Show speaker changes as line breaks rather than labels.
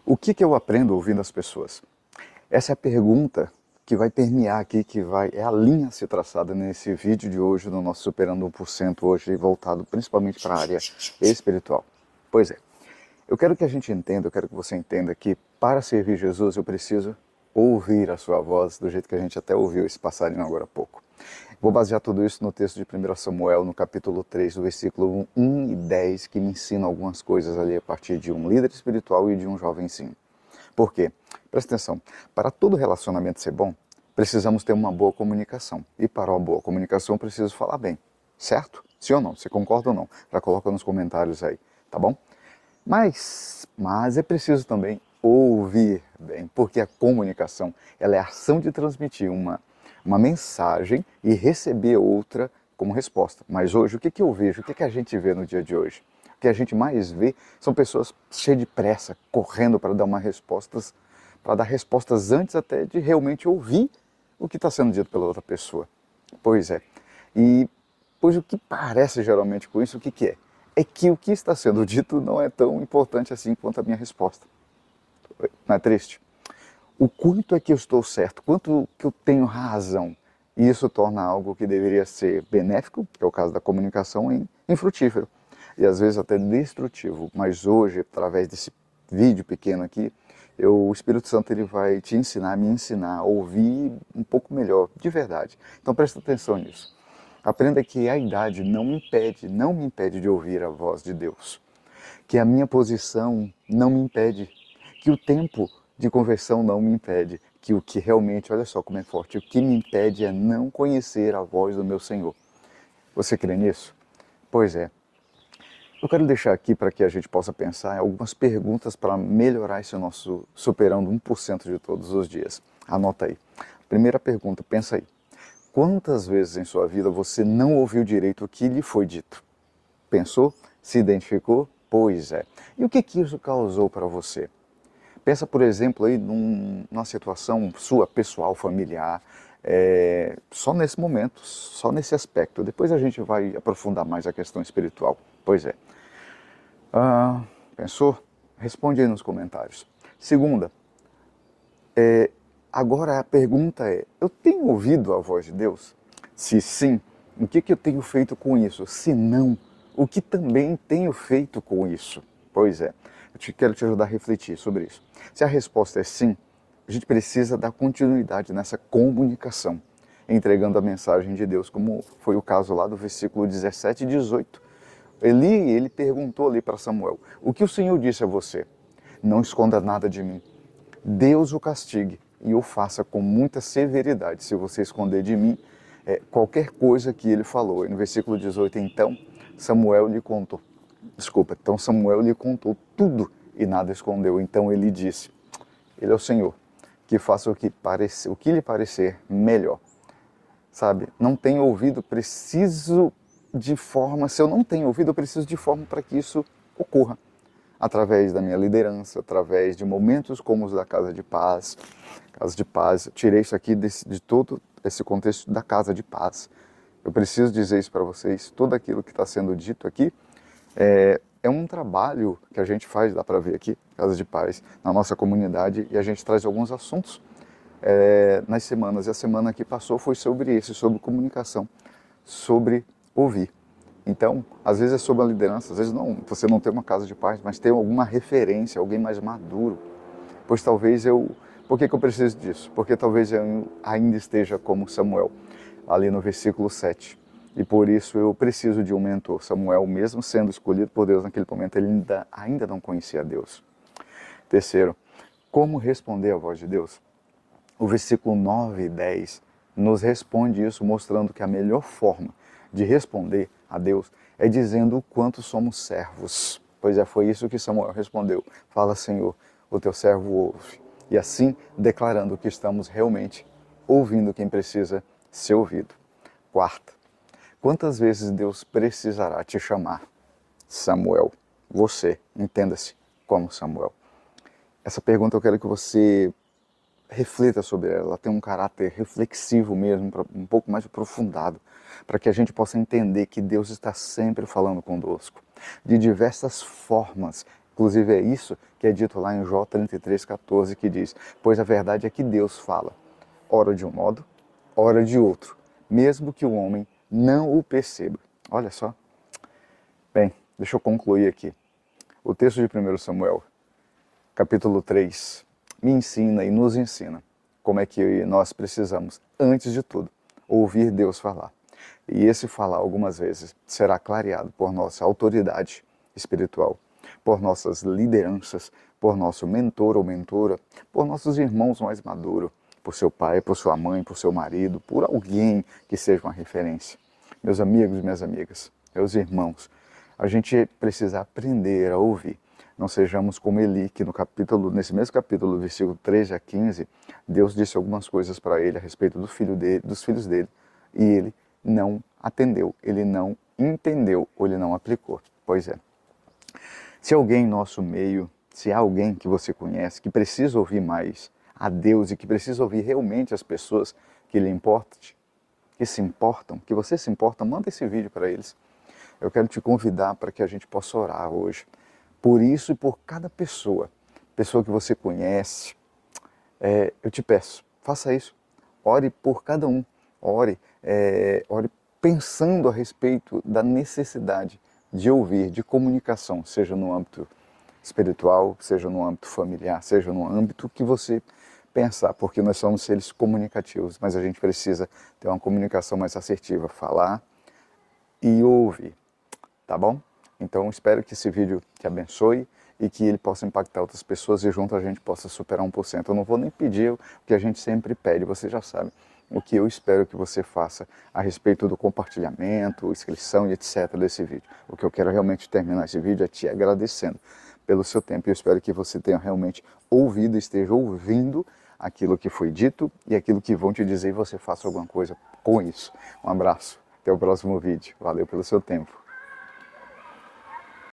O que eu aprendo ouvindo as pessoas? Essa é a pergunta que vai permear aqui, é a linha a ser traçada nesse vídeo de hoje, no nosso Superando 1%, hoje voltado principalmente para a área espiritual. Pois é, eu quero que a gente entenda, eu quero que você entenda que para servir Jesus eu preciso ouvir a sua voz, do jeito que a gente até ouviu esse passarinho agora há pouco. Vou basear tudo isso no texto de 1 Samuel, no capítulo 3, do versículo 1 e 10, que me ensina algumas coisas ali a partir de um líder espiritual e de um jovenzinho. Por quê? Presta atenção, para todo relacionamento ser bom, precisamos ter uma boa comunicação. E para uma boa comunicação, preciso falar bem. Certo? Sim ou não? Você concorda ou não? Já coloca nos comentários aí, tá bom? Mas é preciso também ouvir bem, porque a comunicação ela é a ação de transmitir uma mensagem e receber outra como resposta. Mas hoje, o que eu vejo, o que a gente vê no dia de hoje? O que a gente mais vê são pessoas cheias de pressa, correndo para dar para dar respostas antes até de realmente ouvir o que está sendo dito pela outra pessoa. Pois é. E pois o que parece geralmente com isso, o que é? É que o que está sendo dito não é tão importante assim quanto a minha resposta. Não é triste? O quanto é que eu estou certo, quanto que eu tenho razão. E isso torna algo que deveria ser benéfico, que é o caso da comunicação, infrutífero. E às vezes até destrutivo. Mas hoje, através desse vídeo pequeno aqui, o Espírito Santo ele vai te ensinar, me ensinar a ouvir um pouco melhor, de verdade. Então presta atenção nisso. Aprenda que a idade não me impede de ouvir a voz de Deus. Que a minha posição não me impede. Que o tempo de conversão não me impede. Que o que realmente, olha só como é forte, o que me impede é não conhecer a voz do meu Senhor. Você crê nisso? Pois é. Eu quero deixar aqui para que a gente possa pensar em algumas perguntas para melhorar esse nosso superando 1% de todos os dias. Anota aí. Primeira pergunta, pensa aí. Quantas vezes em sua vida você não ouviu direito o que lhe foi dito? Pensou? Se identificou? Pois é. E o que isso causou para você? Pensa, por exemplo, aí numa situação sua, pessoal, familiar, só nesse momento, só nesse aspecto. Depois a gente vai aprofundar mais a questão espiritual. Pois é. Pensou? Responde aí nos comentários. Segunda, agora a pergunta é, eu tenho ouvido a voz de Deus? Se sim, o que eu tenho feito com isso? Se não, o que também tenho feito com isso? Pois é, quero te ajudar a refletir sobre isso. Se a resposta é sim, a gente precisa dar continuidade nessa comunicação, entregando a mensagem de Deus, como foi o caso lá do versículo 17 e 18. Ele perguntou ali para Samuel, o que o Senhor disse a você? Não esconda nada de mim. Deus o castigue e o faça com muita severidade, se você esconder de mim qualquer coisa que ele falou. E no versículo 18, então Samuel lhe contou tudo e nada escondeu. Então ele disse, ele é o Senhor, que faça o que lhe parecer melhor. Sabe, não tenho ouvido, se eu não tenho ouvido, eu preciso de forma para que isso ocorra através da minha liderança, através de momentos como os da Casa de Paz. Casa de Paz, eu tirei isso aqui de todo esse contexto da Casa de Paz. Eu preciso dizer isso para vocês, tudo aquilo que está sendo dito aqui é um trabalho que a gente faz, dá para ver aqui, Casa de Paz, na nossa comunidade, e a gente traz alguns assuntos nas semanas. E a semana que passou foi sobre isso, sobre comunicação, sobre ouvir. Então, às vezes é sobre a liderança, às vezes não, você não tem uma casa de paz, mas tem alguma referência, alguém mais maduro. Pois talvez por que eu preciso disso? Porque talvez eu ainda esteja como Samuel, ali no versículo 7. E por isso eu preciso de um mentor. Samuel, mesmo sendo escolhido por Deus naquele momento, ele ainda não conhecia Deus. Terceiro, como responder à voz de Deus? O versículo 9 e 10 nos responde isso, mostrando que a melhor forma de responder a Deus é dizendo o quanto somos servos. Pois foi isso que Samuel respondeu. Fala, Senhor, o teu servo ouve. E assim, declarando que estamos realmente ouvindo quem precisa ser ouvido. Quarta, quantas vezes Deus precisará te chamar? Samuel, você, entenda-se como Samuel. Essa pergunta eu quero que você reflita sobre ela, ela tem um caráter reflexivo mesmo, um pouco mais aprofundado, para que a gente possa entender que Deus está sempre falando conosco, de diversas formas, Inclusive é isso que é dito lá em Jó 33,14, que diz: pois a verdade é que Deus fala, ora de um modo, ora de outro, mesmo que o homem não o perceba. Olha só. Bem, deixa eu concluir aqui. O texto de 1 Samuel, capítulo 3, me ensina e nos ensina como é que nós precisamos, antes de tudo, ouvir Deus falar. E esse falar, algumas vezes, será clareado por nossa autoridade espiritual, por nossas lideranças, por nosso mentor ou mentora, por nossos irmãos mais maduros, por seu pai, por sua mãe, por seu marido, por alguém que seja uma referência. Meus amigos e minhas amigas, meus irmãos, a gente precisa aprender a ouvir. Não sejamos como Eli, que nesse mesmo capítulo, versículo 13 a 15, Deus disse algumas coisas para ele a respeito do filho dele, dos filhos dele, e ele não atendeu, ele não entendeu ou ele não aplicou. Pois é. Se alguém em nosso meio, se há alguém que você conhece que precisa ouvir mais a Deus e que precisa ouvir realmente as pessoas que lhe importam, que se importam, que você se importa, manda esse vídeo para eles. Eu quero te convidar para que a gente possa orar hoje por isso e por cada pessoa que você conhece. Eu te peço, faça isso. Ore por cada um. Ore pensando a respeito da necessidade de ouvir, de comunicação, seja no âmbito espiritual, seja no âmbito familiar, seja no âmbito que você pensar, porque nós somos seres comunicativos, mas a gente precisa ter uma comunicação mais assertiva, falar e ouvir, tá bom? Então espero que esse vídeo te abençoe e que ele possa impactar outras pessoas e junto a gente possa superar 1%. Eu não vou nem pedir o que a gente sempre pede, você já sabe o que eu espero que você faça a respeito do compartilhamento, inscrição e etc. desse vídeo. O que eu quero realmente terminar esse vídeo é te agradecendo pelo seu tempo. Eu espero que você tenha realmente ouvido, esteja ouvindo aquilo que foi dito e aquilo que vão te dizer e você faça alguma coisa com isso. Um abraço, até o próximo vídeo. Valeu pelo seu tempo.